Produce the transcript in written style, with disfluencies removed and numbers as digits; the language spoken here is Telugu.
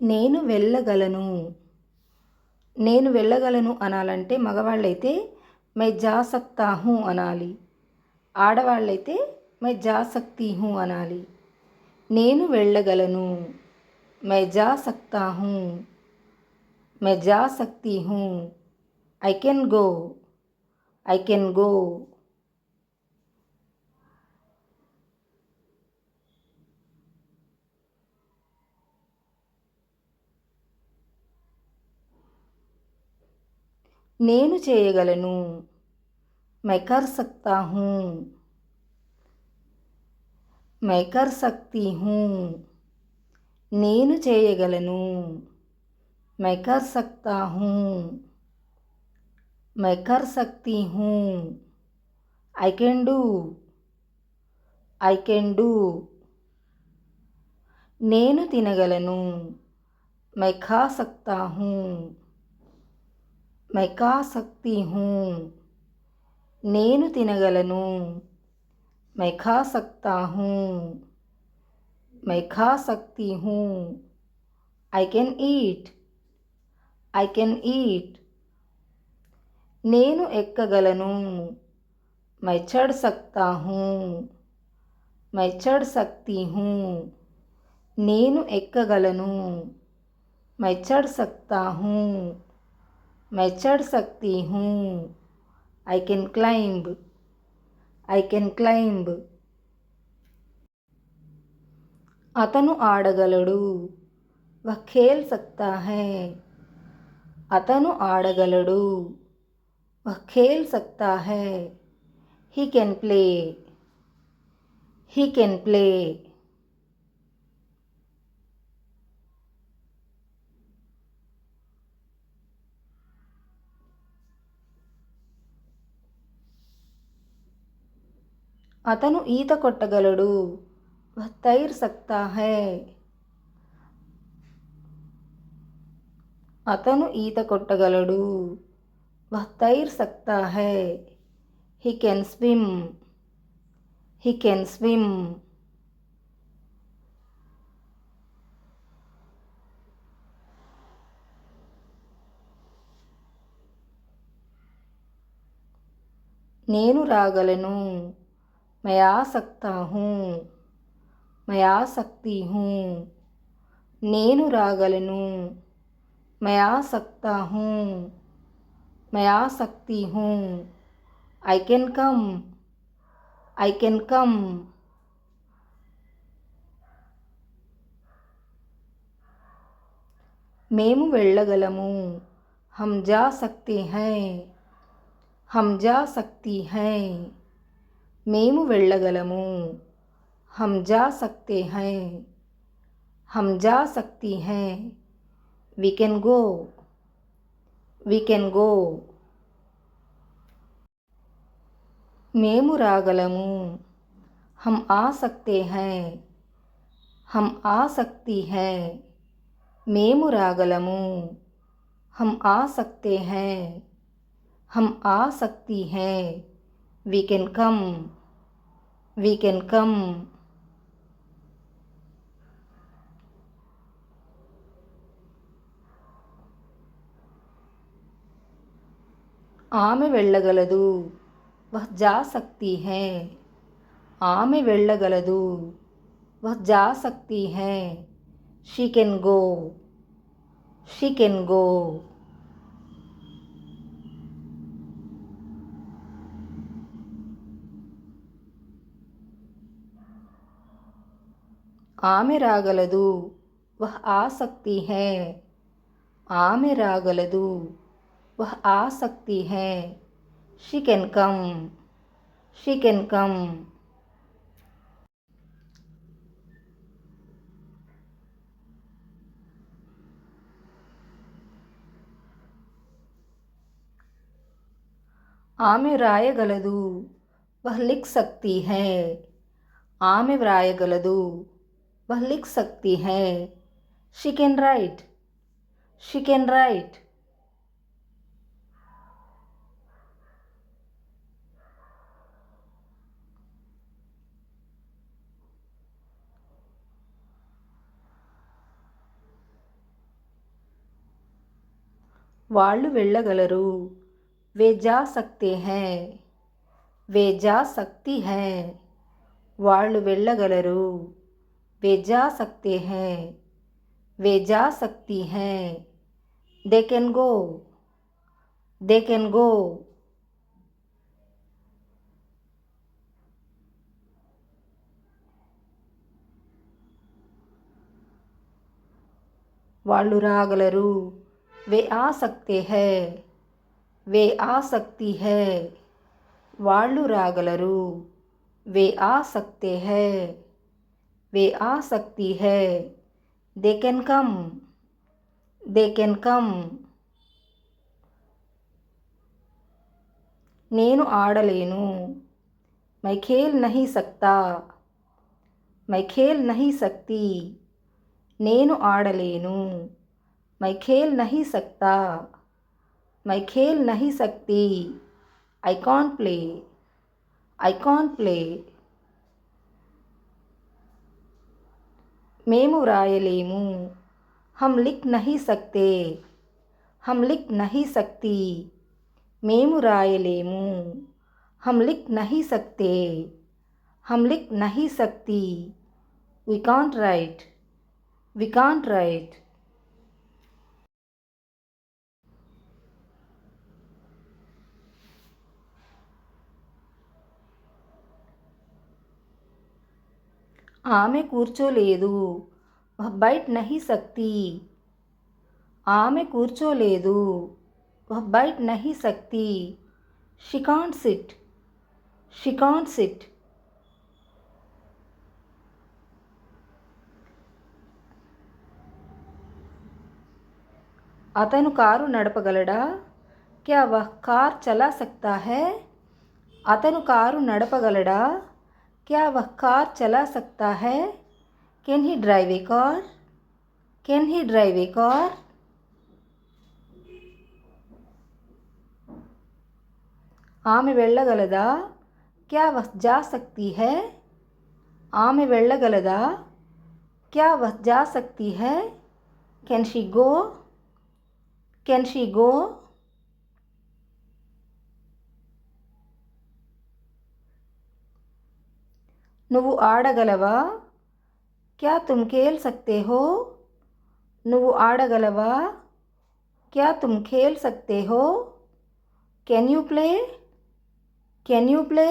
నేను వెళ్ళగలను. నేను వెళ్ళగలను అనాలంటే మగవాళ్ళైతే మై జా సక్తా హూ అనాలి. ఆడవాళ్ళైతే మై జా సక్తీ హూ అనాలి. నేను వెళ్ళగలను. మై జా సక్తా హూ. మై జా సక్తీ హూ. I can go. I can go. నేను చేయగలను. मैं कर सकता हूँ. मैं कर सकती हूँ. నేను చేయగలను. मैं कर सकता हूँ. मैं कर सकती हूँ. I can do. I can do. నేను తినగలను. मैं खा सकता हूँ. मैं खा सकती हूँ. నేను తినగలను. मैं खा सकता हूँ. मैं खा सकती हूँ. I can eat. I can eat. నేను ఎక్కగలను. मैं चढ़ सकता हूँ. मैं चढ़ सकती हूँ. నేను ఎక్కగలను. मैं चढ़ सकता हूँ. मैं चढ़ सकती हूँ. I can climb. I can climb. అతను ఆడగలడు. वह खेल सकता है. అతను ఆడగలడు. वह खेल सकता है. He can play. He can play. అతను ఈత కొట్టగలడు. वह तैर सकता है. అతను ఈత కొట్టగలడు. वह तैर सकता है. He can swim. He can swim. నేను రాగలను. मैं आ सकता हूँ. मैं आ सकती हूँ. నేను రాగలను. मैं आ सकता हूँ. मैं आ सकती हूँ. I can come. I can come. మేము వెళ్ళగలము. हम जा सकते हैं. हम जा सकती हैं. మేము వెళ్ళగలము. हम जा सकते हैं. हम जा सकती हैं. We can go. We can go. మేము రాగలము. हम आ सकते हैं. हम आ सकती हैं. మేము రాగలము. हम आ सकते हैं. हम आ सकती हैं. We can come. We can come. ఆమె వెళ్ళగలదు. वह जा सकती है. ఆమె వెళ్ళగలదు. वह जा सकती है. She can go. She can go. ఆమె రాగలదు. वह आ सकती है. ఆమె రాగలదు. वह आ सकती है. She can come. She can come. ఆమె వ్రాయగలదు. वह लिख सकती है. ఆమె వ్రాయగలదు. वह लिख सकती है. She can write. She can write. వాళ్ళు వెళ్ళగలరు. వే జా సక్తే హై. వే జా సక్తి హై. వాళ్ళు వెళ్ళగలరు. వే జా సక్తే హై. వే జా సక్తి హై. They can go. They can go. వాళ్ళు రాగలరు. వే ఆ సక్తే హై. వే ఆ సక్తి హై. వాళ్ళు రాగలరు. వే ఆ సక్తే హై. వే ఆ సక్తి హై. They can come. They can come. నేను ఆడలేను. మై ఖేల్ నహీ సక్తా. మై ఖేల్ నహీ సక్తి. నేను ఆడలేను. మై ఖేల్ నహీ సక్తా. మై ఖేల్ నహీ సక్తి. I can't play. I can't play. మేము వ్రాయలేము. హమ్ లిఖ్ నహీ సక్తే. హమ్ లిఖ్ నహీ సక్తి. మేము రాయలేము. హమ్ లిఖ్ నహీ సక్తే. హమ్ లిఖ్ నహీ సక్తి. We can't write. We can't write. ఆమె కూర్చోలేదు. వహ్ బైఠ్ నహీ సక్తి. ఆమె కూర్చోలేదు. వహ్ బైఠ్ నహీ సక్తి. She can't sit. She can't sit. అతను కారు నడపగలడా? క్యా వహ్ కార్ చలా సక్తా హై? అతను కారు నడపగలడా? క్యా వహ్ కార్ చలా సక్తా హై? Can he drive a car? Can he drive a car? ఆమె వెళ్ళగలదా? క్యా వహ్ జా సక్తి హై? ఆమె వెళ్ళగలదా? క్యా వహ్ జా సక్తి హై? Can she go? Can she go? నువ్వు ఆడగలవా? క్యా తుమ్ ఖేల్ సక్తే హో? నువ్వు ఆడగలవా? క్యా తుమ్ ఖేల్ సక్తే హో? Can you play? Can you play?